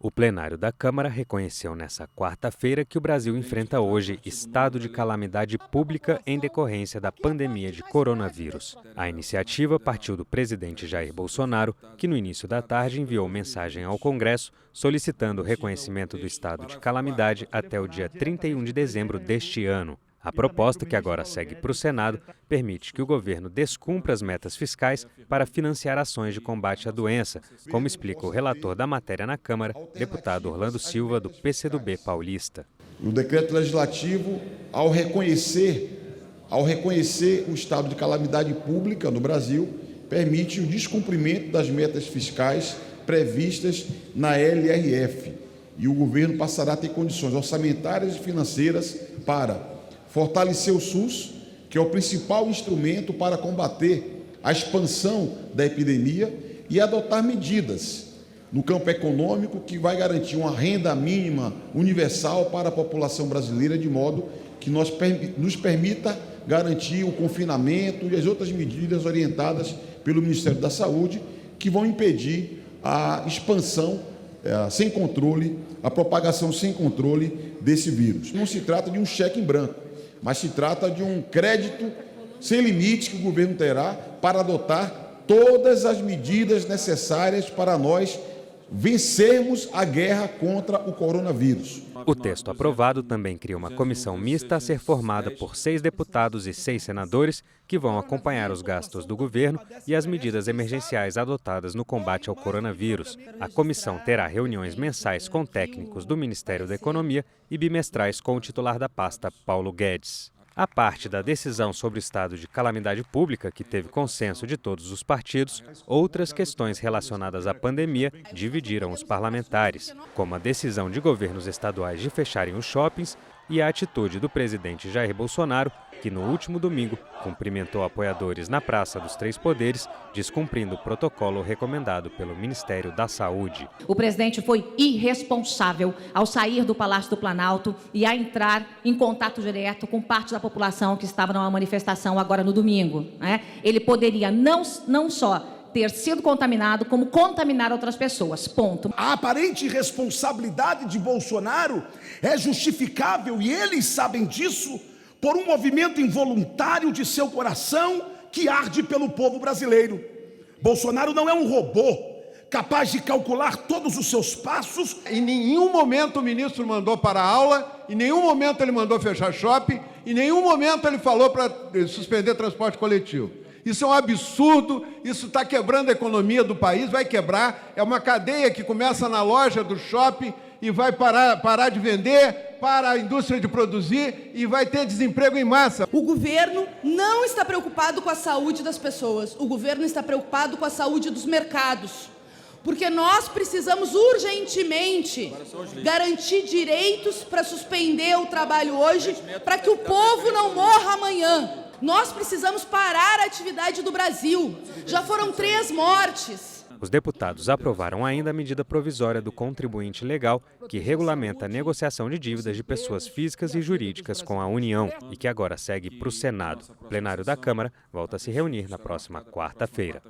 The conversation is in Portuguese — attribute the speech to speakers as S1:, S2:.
S1: O plenário da Câmara reconheceu nesta quarta-feira que o Brasil enfrenta hoje estado de calamidade pública em decorrência da pandemia de coronavírus. A iniciativa partiu do presidente Jair Bolsonaro, que no início da tarde enviou mensagem ao Congresso solicitando o reconhecimento do estado de calamidade até o dia 31 de dezembro deste ano. A proposta, que agora segue para o Senado, permite que o governo descumpra as metas fiscais para financiar ações de combate à doença, como explica o relator da matéria na Câmara, deputado Orlando Silva, do PCdoB paulista.
S2: O decreto legislativo, ao reconhecer o estado de calamidade pública no Brasil, permite o descumprimento das metas fiscais previstas na LRF. E o governo passará a ter condições orçamentárias e financeiras para fortalecer o SUS, que é o principal instrumento para combater a expansão da epidemia, e adotar medidas no campo econômico que vai garantir uma renda mínima universal para a população brasileira, de modo que nos permita garantir o confinamento e as outras medidas orientadas pelo Ministério da Saúde, que vão impedir a expansão sem controle, a propagação sem controle desse vírus. Não se trata de um cheque em branco, mas se trata de um crédito sem limite que o governo terá para adotar todas as medidas necessárias para nós vencermos a guerra contra o coronavírus.
S1: O texto aprovado também cria uma comissão mista a ser formada por 6 deputados e 6 senadores que vão acompanhar os gastos do governo e as medidas emergenciais adotadas no combate ao coronavírus. A comissão terá reuniões mensais com técnicos do Ministério da Economia e bimestrais com o titular da pasta, Paulo Guedes. A parte da decisão sobre o estado de calamidade pública, que teve consenso de todos os partidos, outras questões relacionadas à pandemia dividiram os parlamentares, como a decisão de governos estaduais de fecharem os shoppings e a atitude do presidente Jair Bolsonaro, que no último domingo cumprimentou apoiadores na Praça dos Três Poderes, descumprindo o protocolo recomendado pelo Ministério da Saúde.
S3: O presidente foi irresponsável ao sair do Palácio do Planalto e a entrar em contato direto com parte da população que estava numa manifestação agora no domingo, né? Ele poderia não só ter sido contaminado, como contaminar outras pessoas, ponto.
S4: A aparente irresponsabilidade de Bolsonaro é justificável, e eles sabem disso, por um movimento involuntário de seu coração que arde pelo povo brasileiro. Bolsonaro não é um robô capaz de calcular todos os seus passos.
S5: Em nenhum momento o ministro mandou para a aula, em nenhum momento ele mandou fechar shopping, em nenhum momento ele falou para suspender transporte coletivo. Isso é um absurdo, isso está quebrando a economia do país, vai quebrar. É uma cadeia que começa na loja do shopping e vai parar de vender, para a indústria de produzir, e vai ter desemprego em massa.
S6: O governo não está preocupado com a saúde das pessoas, o governo está preocupado com a saúde dos mercados. Porque nós precisamos urgentemente garantir direitos para suspender o trabalho hoje, para que o povo não morra amanhã. Nós precisamos parar a atividade do Brasil. Já foram 3 mortes.
S1: Os deputados aprovaram ainda a medida provisória do contribuinte legal, que regulamenta a negociação de dívidas de pessoas físicas e jurídicas com a União e que agora segue para o Senado. O plenário da Câmara volta a se reunir na próxima quarta-feira.